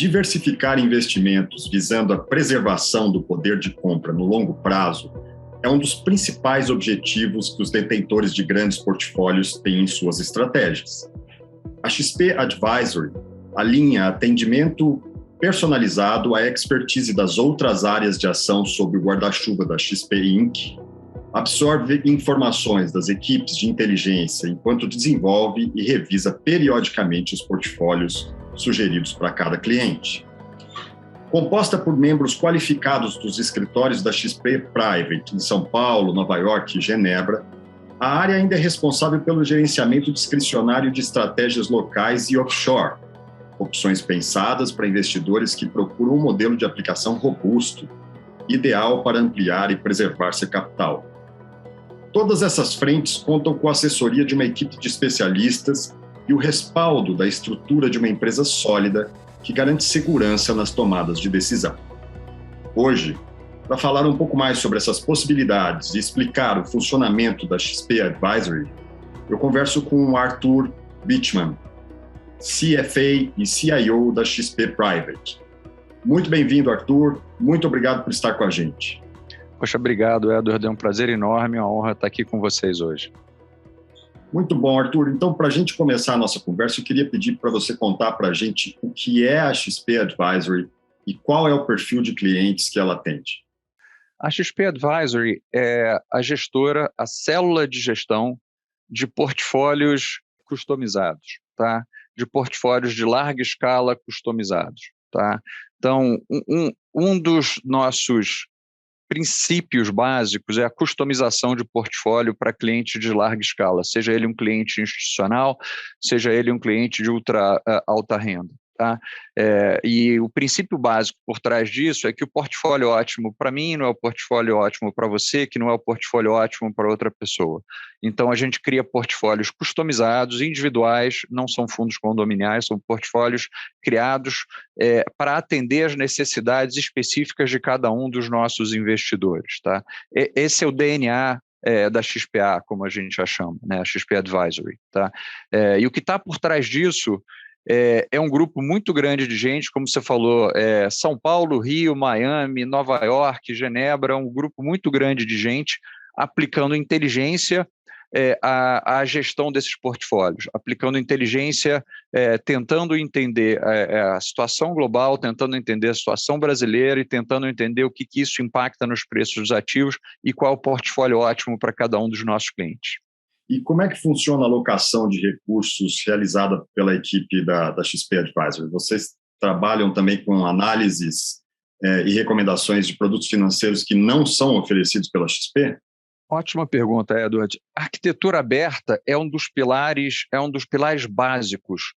Diversificar investimentos visando a preservação do poder de compra no longo prazo é um dos principais objetivos que os detentores de grandes portfólios têm em suas estratégias. A XP Advisory alinha atendimento personalizado à expertise das outras áreas de ação sob o guarda-chuva da XP Inc., absorve informações das equipes de inteligência enquanto desenvolve e revisa periodicamente os portfólios sugeridos para cada cliente. Composta por membros qualificados dos escritórios da XP Private em São Paulo, Nova York e Genebra, a área ainda é responsável pelo gerenciamento discricionário de estratégias locais e offshore, opções pensadas para investidores que procuram um modelo de aplicação robusto, ideal para ampliar e preservar seu capital. Todas essas frentes contam com a assessoria de uma equipe de especialistas e o respaldo da estrutura de uma empresa sólida que garante segurança nas tomadas de decisão. Hoje, para falar um pouco mais sobre essas possibilidades e explicar o funcionamento da XP Advisory, eu converso com o Arthur Beachman, CFA e CIO da XP Private. Muito bem-vindo, Arthur. Muito obrigado por estar com a gente. Poxa, obrigado, Edward. É um prazer enorme, uma honra estar aqui com vocês hoje. Muito bom, Arthur. Então, para a gente começar a nossa conversa, eu queria pedir para você contar para a gente o que é a XP Advisory e qual é o perfil de clientes que ela atende. A XP Advisory é a gestora, a célula de gestão de portfólios customizados, tá? De portfólios de larga escala customizados, tá? Então, um dos nossos princípios básicos é a customização de portfólio para clientes de larga escala, seja ele um cliente institucional, seja ele um cliente de alta renda. Tá? E o princípio básico por trás disso é que o portfólio ótimo para mim não é o portfólio ótimo para você, que não é o portfólio ótimo para outra pessoa. Então, a gente cria portfólios customizados, individuais, não são fundos condominiais, são portfólios criados para atender às necessidades específicas de cada um dos nossos investidores. Tá? Esse é o DNA da XPA, como a gente a chama, né? A XP Advisory. Tá? E o que está por trás disso é um grupo muito grande de gente, como você falou, São Paulo, Rio, Miami, Nova York, Genebra, um grupo muito grande de gente aplicando inteligência à gestão desses portfólios, aplicando inteligência, tentando entender a situação global, tentando entender a situação brasileira e tentando entender o que isso impacta nos preços dos ativos e qual é o portfólio ótimo para cada um dos nossos clientes. E como é que funciona a alocação de recursos realizada pela equipe da XP Advisory? Vocês trabalham também com análises e recomendações de produtos financeiros que não são oferecidos pela XP? Ótima pergunta, Edward. A arquitetura aberta é um dos pilares básicos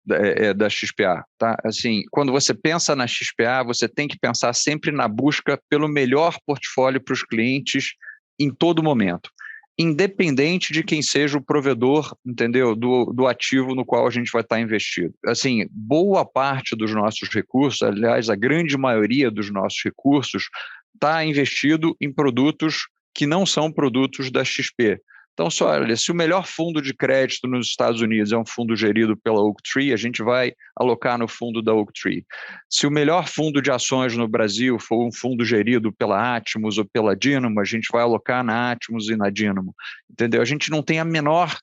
da XPA. Tá? Assim, quando você pensa na XPA, você tem que pensar sempre na busca pelo melhor portfólio para os clientes em todo momento, independente de quem seja o provedor, entendeu, do ativo no qual a gente vai estar investido. Assim, boa parte dos nossos recursos, aliás, a grande maioria dos nossos recursos está investido em produtos que não são produtos da XP. Então, olha, se o melhor fundo de crédito nos Estados Unidos é um fundo gerido pela Oaktree, a gente vai alocar no fundo da Oaktree. Se o melhor fundo de ações no Brasil for um fundo gerido pela Atmos ou pela Dynamo, a gente vai alocar na Atmos e na Dynamo. Entendeu? A gente não tem a menor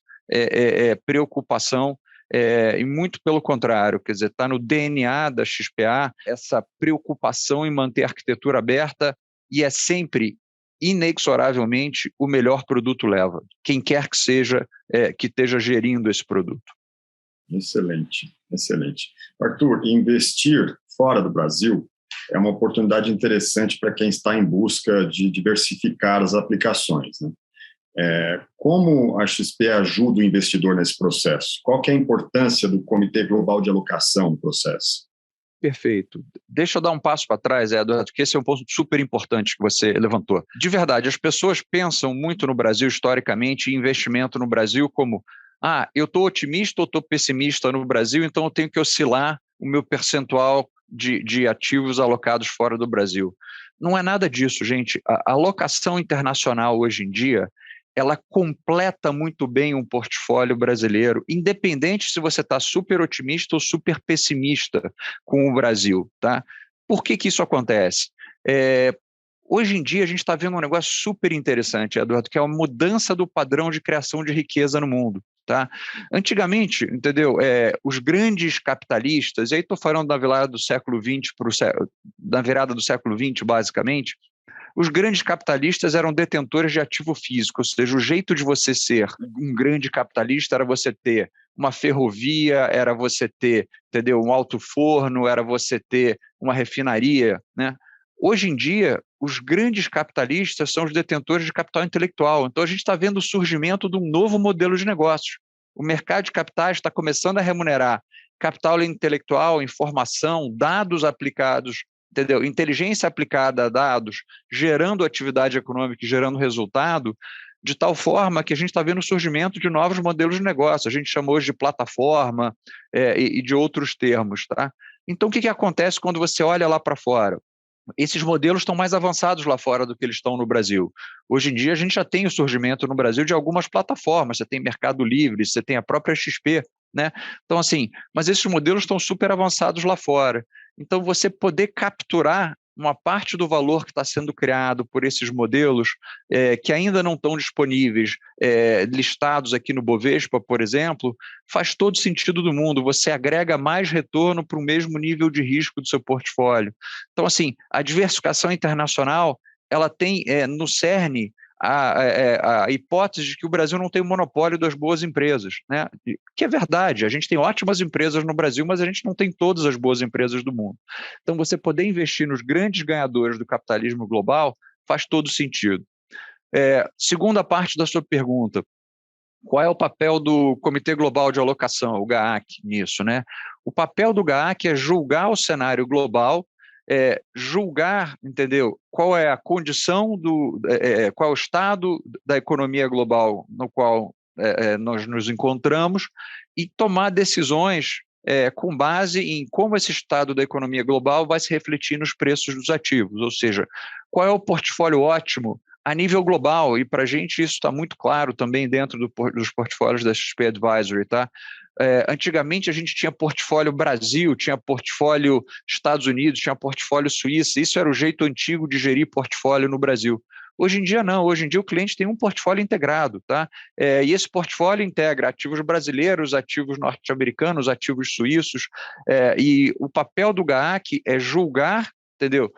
preocupação, e muito pelo contrário, quer dizer, está no DNA da XPA essa preocupação em manter a arquitetura aberta e é sempre inexoravelmente o melhor produto leva, quem quer que seja que esteja gerindo esse produto. Excelente, excelente. Arthur, investir fora do Brasil é uma oportunidade interessante para quem está em busca de diversificar as aplicações, né? Como a XP ajuda o investidor nesse processo? Qual que é a importância do Comitê Global de Alocação no processo? Perfeito. Deixa eu dar um passo para trás, Eduardo, porque esse é um ponto super importante que você levantou. De verdade, as pessoas pensam muito no Brasil, historicamente, em investimento no Brasil como eu estou otimista ou estou pessimista no Brasil, então eu tenho que oscilar o meu percentual de ativos alocados fora do Brasil. Não é nada disso, gente. A alocação internacional hoje em dia ela completa muito bem um portfólio brasileiro, independente se você está super otimista ou super pessimista com o Brasil, tá? Por que isso acontece? Hoje em dia, a gente está vendo um negócio super interessante, Eduardo, que é a mudança do padrão de criação de riqueza no mundo. Tá? Antigamente, entendeu? Os grandes capitalistas, e aí estou falando da virada do século XX da virada do século XX, basicamente, os grandes capitalistas eram detentores de ativo físico, ou seja, o jeito de você ser um grande capitalista era você ter uma ferrovia, era você ter, entendeu, um alto forno, era você ter uma refinaria, né? Hoje em dia, os grandes capitalistas são os detentores de capital intelectual. Então, a gente está vendo o surgimento de um novo modelo de negócios. O mercado de capitais está começando a remunerar capital intelectual, informação, dados aplicados, entendeu? Inteligência aplicada a dados, gerando atividade econômica e gerando resultado, de tal forma que a gente está vendo o surgimento de novos modelos de negócio. A gente chama hoje de plataforma e de outros termos. Tá? Então, o que acontece quando você olha lá para fora? Esses modelos estão mais avançados lá fora do que eles estão no Brasil. Hoje em dia, a gente já tem o surgimento no Brasil de algumas plataformas. Você tem Mercado Livre, você tem a própria XP, né? Então, assim, mas esses modelos estão super avançados lá fora. Então, você poder capturar uma parte do valor que está sendo criado por esses modelos que ainda não estão disponíveis, listados aqui no Bovespa, por exemplo, faz todo sentido do mundo. Você agrega mais retorno para o mesmo nível de risco do seu portfólio. Então, assim, a diversificação internacional, ela tem no cerne a hipótese de que o Brasil não tem o monopólio das boas empresas, né? Que é verdade, a gente tem ótimas empresas no Brasil, mas a gente não tem todas as boas empresas do mundo. Então, você poder investir nos grandes ganhadores do capitalismo global faz todo sentido. Segunda parte da sua pergunta, qual é o papel do Comitê Global de Alocação, o GAAC, nisso, né? O papel do GAAC é julgar o cenário global, julgar, entendeu? Qual é a condição qual é o estado da economia global no qual nós nos encontramos e tomar decisões com base em como esse estado da economia global vai se refletir nos preços dos ativos, ou seja, qual é o portfólio ótimo a nível global, e para a gente isso está muito claro também dentro dos portfólios da XP Advisory, tá? Antigamente a gente tinha portfólio Brasil, tinha portfólio Estados Unidos, tinha portfólio Suíça, isso era o jeito antigo de gerir portfólio no Brasil. Hoje em dia não, hoje em dia o cliente tem um portfólio integrado, tá? E esse portfólio integra ativos brasileiros, ativos norte-americanos, ativos suíços, e o papel do GAAC é julgar, entendeu?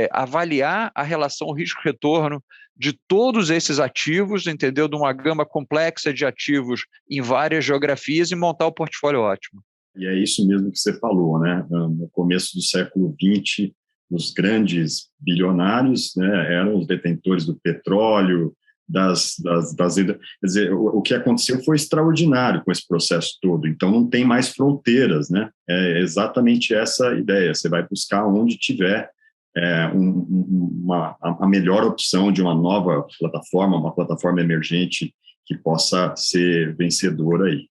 Avaliar a relação risco-retorno de todos esses ativos, entendeu? De uma gama complexa de ativos em várias geografias e montar o portfólio ótimo. E é isso mesmo que você falou, né? No começo do século XX, os grandes bilionários, né, eram os detentores do petróleo, quer dizer, o que aconteceu foi extraordinário com esse processo todo, então não tem mais fronteiras, né? É exatamente essa ideia, você vai buscar onde tiver a melhor opção de uma nova plataforma, uma plataforma emergente que possa ser vencedora aí.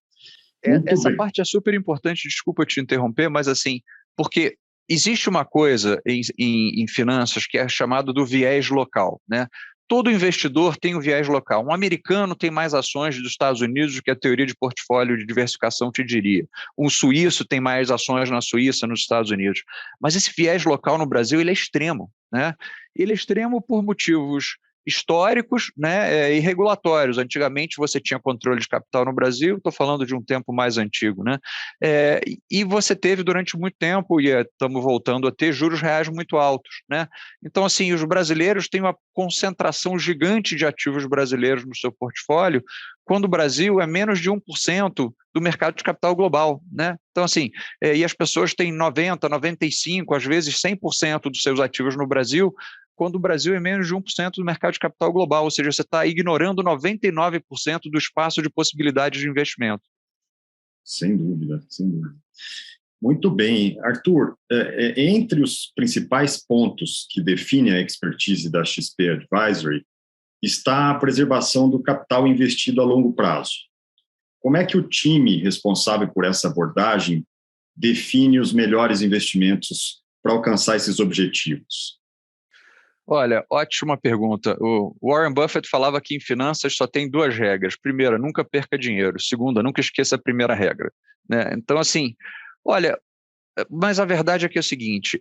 Essa parte é super importante, desculpa te interromper, mas assim, porque existe uma coisa em finanças que é chamado do viés local, né? Todo investidor tem o viés local. Um americano tem mais ações dos Estados Unidos do que a teoria de portfólio de diversificação te diria. Um suíço tem mais ações na Suíça, nos Estados Unidos. Mas esse viés local no Brasil ele é extremo, né? Ele é extremo por motivos históricos, né, e regulatórios. Antigamente você tinha controle de capital no Brasil, estou falando de um tempo mais antigo, né? E você teve durante muito tempo, e estamos voltando a ter juros reais muito altos, né? Então, assim, os brasileiros têm uma concentração gigante de ativos brasileiros no seu portfólio, quando o Brasil é menos de 1% do mercado de capital global, né? Então, assim, e as pessoas têm 90%, 95%, às vezes 100% dos seus ativos no Brasil, quando o Brasil é menos de 1% do mercado de capital global, ou seja, você está ignorando 99% do espaço de possibilidades de investimento. Sem dúvida, sem dúvida. Muito bem. Arthur, entre os principais pontos que definem a expertise da XP Advisory está a preservação do capital investido a longo prazo. Como é que o time responsável por essa abordagem define os melhores investimentos para alcançar esses objetivos? Olha, ótima pergunta. O Warren Buffett falava que em finanças só tem duas regras. Primeira, nunca perca dinheiro. Segunda, nunca esqueça a primeira regra, né? Então, assim, olha, mas a verdade é que é o seguinte: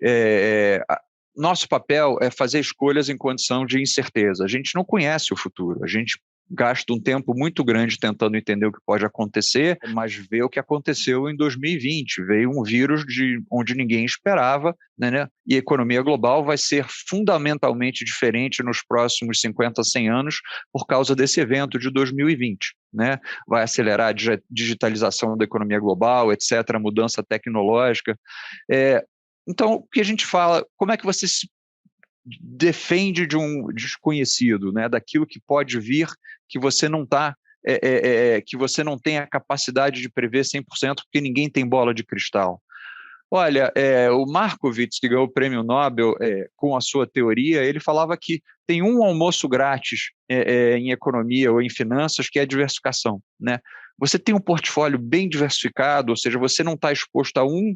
nosso papel é fazer escolhas em condição de incerteza. A gente não conhece o futuro, a gente gasta um tempo muito grande tentando entender o que pode acontecer, mas vê o que aconteceu em 2020. Veio um vírus de onde ninguém esperava, né? E a economia global vai ser fundamentalmente diferente nos próximos 50, 100 anos por causa desse evento de 2020. Né? Vai acelerar a digitalização da economia global, etc., a mudança tecnológica. Então, o que a gente fala, como é que você se defende de um desconhecido, né? Daquilo que pode vir, que você não está, que você não tem a capacidade de prever 100%, porque ninguém tem bola de cristal. Olha, o Markowitz, que ganhou o prêmio Nobel com a sua teoria, ele falava que tem um almoço grátis em economia ou em finanças, que é a diversificação, né? Você tem um portfólio bem diversificado, ou seja, você não está exposto a um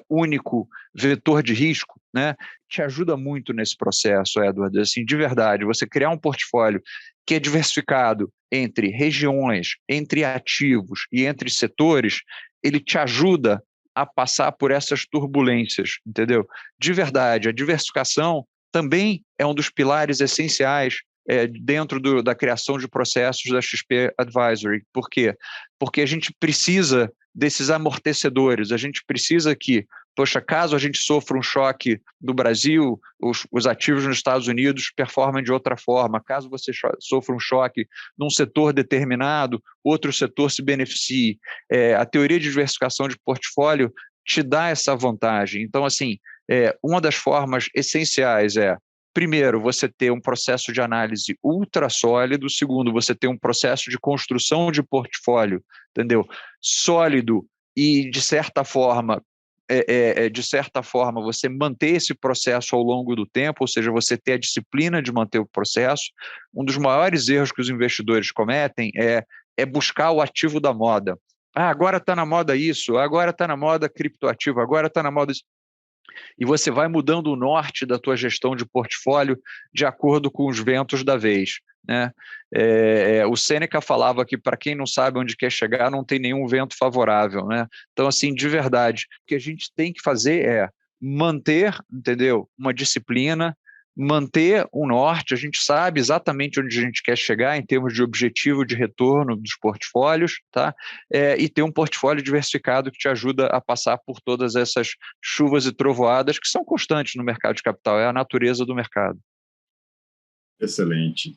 único vetor de risco, né? Te ajuda muito nesse processo, Edward. Assim, de verdade, você criar um portfólio que é diversificado entre regiões, entre ativos e entre setores, ele te ajuda a passar por essas turbulências, entendeu? De verdade, a diversificação também é um dos pilares essenciais dentro da criação de processos da XP Advisory. Por quê? Porque a gente precisa desses amortecedores, a gente precisa que, poxa, caso a gente sofra um choque no Brasil, os ativos nos Estados Unidos performem de outra forma. Caso você sofra um choque num setor determinado, outro setor se beneficie. A teoria de diversificação de portfólio te dá essa vantagem. Então, assim, uma das formas essenciais primeiro, você ter um processo de análise ultra sólido. Segundo, você ter um processo de construção de portfólio, entendeu? Sólido e, de certa forma, você manter esse processo ao longo do tempo, ou seja, você ter a disciplina de manter o processo. Um dos maiores erros que os investidores cometem é buscar o ativo da moda. Agora está na moda isso, agora está na moda criptoativo, agora está na moda isso. E você vai mudando o norte da tua gestão de portfólio de acordo com os ventos da vez, né? O Sêneca falava que, para quem não sabe onde quer chegar, não tem nenhum vento favorável, né? Então, assim, de verdade, o que a gente tem que fazer é manter, entendeu? Uma disciplina, manter o norte. A gente sabe exatamente onde a gente quer chegar em termos de objetivo de retorno dos portfólios, tá? E ter um portfólio diversificado que te ajuda a passar por todas essas chuvas e trovoadas que são constantes no mercado de capital, é a natureza do mercado. Excelente.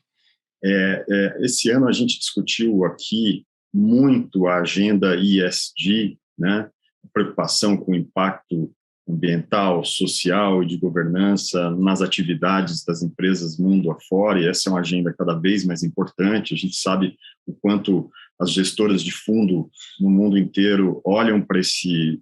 Esse ano a gente discutiu aqui muito a agenda ESG, né? A preocupação com o impacto ambiental, social e de governança nas atividades das empresas mundo afora, e essa é uma agenda cada vez mais importante. A gente sabe o quanto as gestoras de fundo no mundo inteiro olham para esse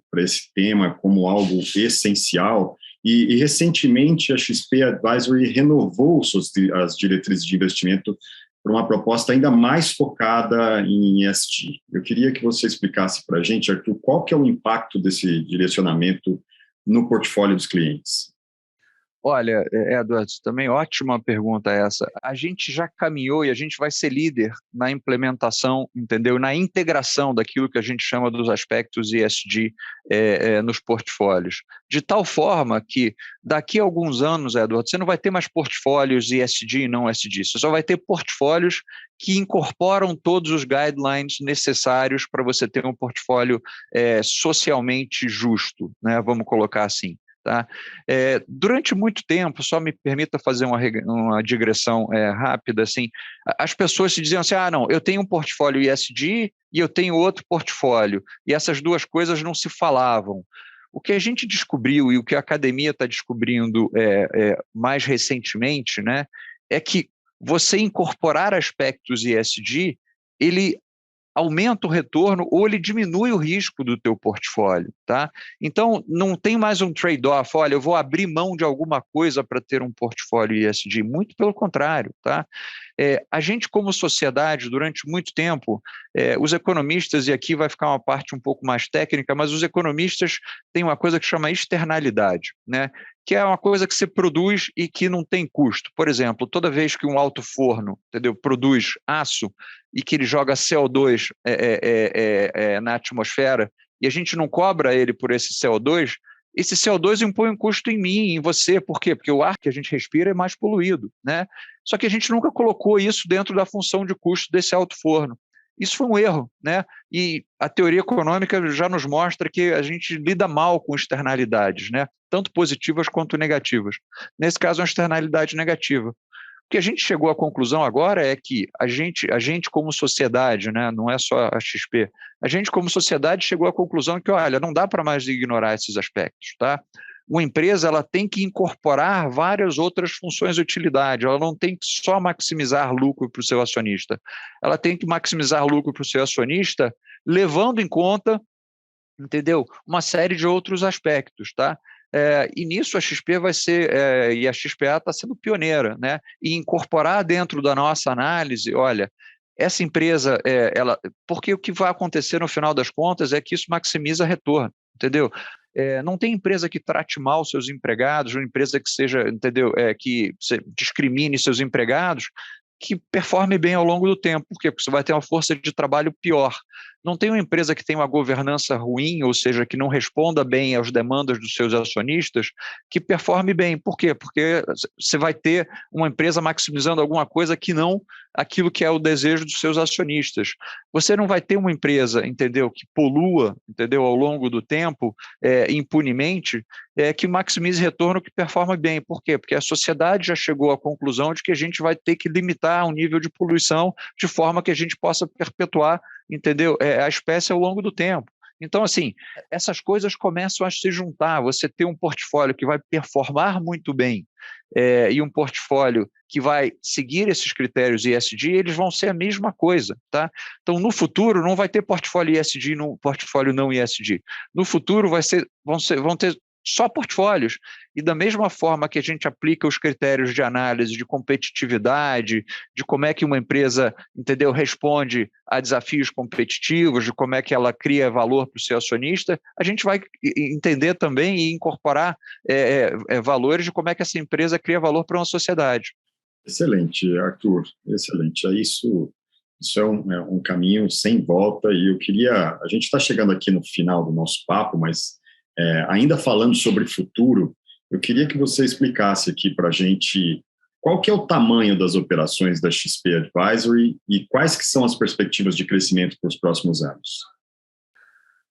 tema como algo essencial. E recentemente a XP Advisory renovou as diretrizes de investimento para uma proposta ainda mais focada em ESG. Eu queria que você explicasse para a gente, Arthur, qual que é o impacto desse direcionamento no portfólio dos clientes. Olha, Eduardo, também ótima pergunta essa. A gente já caminhou e a gente vai ser líder na implementação, entendeu? Na integração daquilo que a gente chama dos aspectos ESG nos portfólios. De tal forma que daqui a alguns anos, Eduardo, você não vai ter mais portfólios ESG e não ESG. Você só vai ter portfólios que incorporam todos os guidelines necessários para você ter um portfólio socialmente justo, né? Vamos colocar assim. Tá? Durante muito tempo, só me permita fazer uma digressão rápida, assim, as pessoas se diziam assim, não, eu tenho um portfólio ESG e eu tenho outro portfólio, e essas duas coisas não se falavam. O que a gente descobriu e o que a academia está descobrindo mais recentemente, né, é que você incorporar aspectos ESG, ele aumenta o retorno ou ele diminui o risco do teu portfólio, tá? Então, não tem mais um trade-off, olha, eu vou abrir mão de alguma coisa para ter um portfólio ESG, muito pelo contrário, tá? A gente, como sociedade, durante muito tempo, os economistas, e aqui vai ficar uma parte um pouco mais técnica, mas os economistas têm uma coisa que chama externalidade, né? que é uma coisa que você produz e que não tem custo. Por exemplo, toda vez que um alto forno, entendeu, produz aço e que ele joga CO2 na atmosfera e a gente não cobra ele por esse CO2, esse CO2 impõe um custo em mim, em você. Por quê? Porque o ar que a gente respira é mais poluído, né? Só que a gente nunca colocou isso dentro da função de custo desse alto forno. Isso foi um erro, né? E a teoria econômica já nos mostra que a gente lida mal com externalidades, né? Tanto positivas quanto negativas. Nesse caso, uma externalidade negativa. O que a gente chegou à conclusão agora é que a gente como sociedade, né, não é só a XP, a gente como sociedade chegou à conclusão que, olha, não dá para mais ignorar esses aspectos, tá? Uma empresa ela tem que incorporar várias outras funções de utilidade, ela não tem que só maximizar lucro para o seu acionista, ela tem que maximizar lucro para o seu acionista levando em conta, entendeu? Uma série de outros aspectos, tá? E nisso a XP vai ser, e a XPA está sendo pioneira, né? E incorporar dentro da nossa análise, olha, essa empresa, porque o que vai acontecer no final das contas é que isso maximiza retorno, entendeu? Não tem empresa que trate mal seus empregados, uma empresa que seja, entendeu? Que discrimine seus empregados, que performe bem ao longo do tempo. Por quê? Porque você vai ter uma força de trabalho pior. Não tem uma empresa que tenha uma governança ruim, ou seja, que não responda bem às demandas dos seus acionistas, que performe bem. Por quê? Porque você vai ter uma empresa maximizando alguma coisa que não aquilo que é o desejo dos seus acionistas. Você não vai ter uma empresa, entendeu, que polua, entendeu, ao longo do tempo, impunemente, que maximize retorno, que performa bem. Por quê? Porque a sociedade já chegou à conclusão de que a gente vai ter que limitar o nível de poluição de forma que a gente possa perpetuar, entendeu, a espécie ao longo do tempo. Então, assim, essas coisas começam a se juntar. Você tem um portfólio que vai performar muito bem e um portfólio que vai seguir esses critérios ESG, eles vão ser a mesma coisa, tá? Então, no futuro, não vai ter portfólio ESG no portfólio não ESG. No futuro, vão ter só portfólios. E da mesma forma que a gente aplica os critérios de análise de competitividade, de como é que uma empresa, entendeu, responde a desafios competitivos, de como é que ela cria valor para o seu acionista, a gente vai entender também e incorporar valores de como é que essa empresa cria valor para uma sociedade. Excelente, Arthur, excelente. Isso é um caminho sem volta e a gente está chegando aqui no final do nosso papo, mas ainda falando sobre futuro, eu queria que você explicasse aqui para a gente qual que é o tamanho das operações da XP Advisory e quais que são as perspectivas de crescimento para os próximos anos.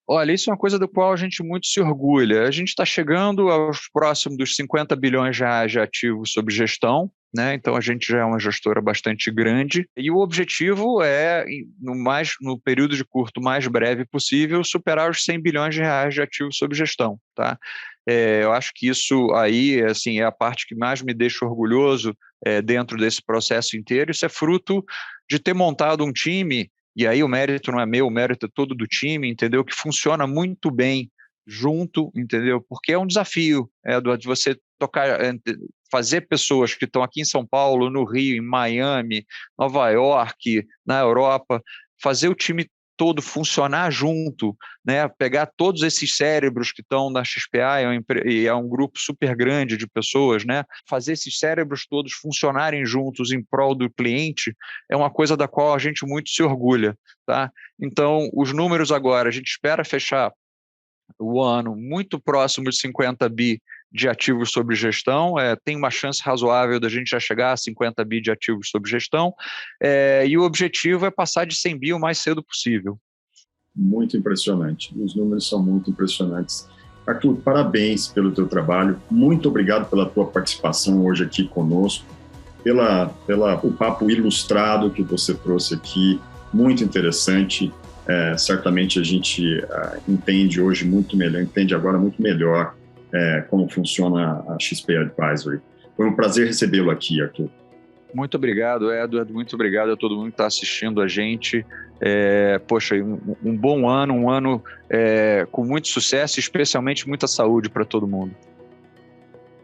Olha, isso é uma coisa do qual a gente muito se orgulha. A gente está chegando aos próximos dos 50 bilhões de reais de ativos sob gestão, né? Então a gente já é uma gestora bastante grande e o objetivo é, no período de curto mais breve possível, superar os 100 bilhões de reais de ativos sob gestão, tá? Eu acho que isso aí assim, é a parte que mais me deixa orgulhoso dentro desse processo inteiro. Isso é fruto de ter montado um time. E aí o mérito não é meu, o mérito é todo do time, entendeu? Que funciona muito bem junto, entendeu? Porque é um desafio, de você fazer pessoas que estão aqui em São Paulo, no Rio, em Miami, Nova York, na Europa, fazer o time todo funcionar junto, né? Pegar todos esses cérebros que estão na XPA, é um grupo super grande de pessoas, né? Fazer esses cérebros todos funcionarem juntos em prol do cliente é uma coisa da qual a gente muito se orgulha, tá? Então, os números agora, a gente espera fechar o ano muito próximo de 50 bi de ativos sob gestão, tem uma chance razoável da gente já chegar a 50 bi de ativos sob gestão, e o objetivo é passar de 100 bi o mais cedo possível. Muito impressionante, os números são muito impressionantes. Arthur, parabéns pelo teu trabalho, muito obrigado pela tua participação hoje aqui conosco, o papo ilustrado que você trouxe aqui, muito interessante. Certamente a gente entende hoje muito melhor, entende agora muito melhor como funciona a XP Advisory. Foi um prazer recebê-lo aqui, Arthur. Muito obrigado, Edward, muito obrigado a todo mundo que está assistindo a gente. Poxa, um bom ano, um ano com muito sucesso e especialmente muita saúde para todo mundo.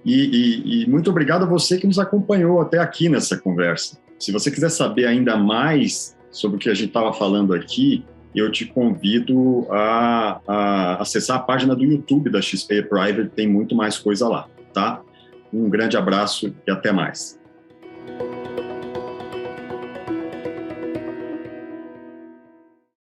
E muito obrigado a você que nos acompanhou até aqui nessa conversa. Se você quiser saber ainda mais sobre o que a gente estava falando aqui, eu te convido a acessar a página do YouTube da XP Private, tem muito mais coisa lá, tá? Um grande abraço e até mais.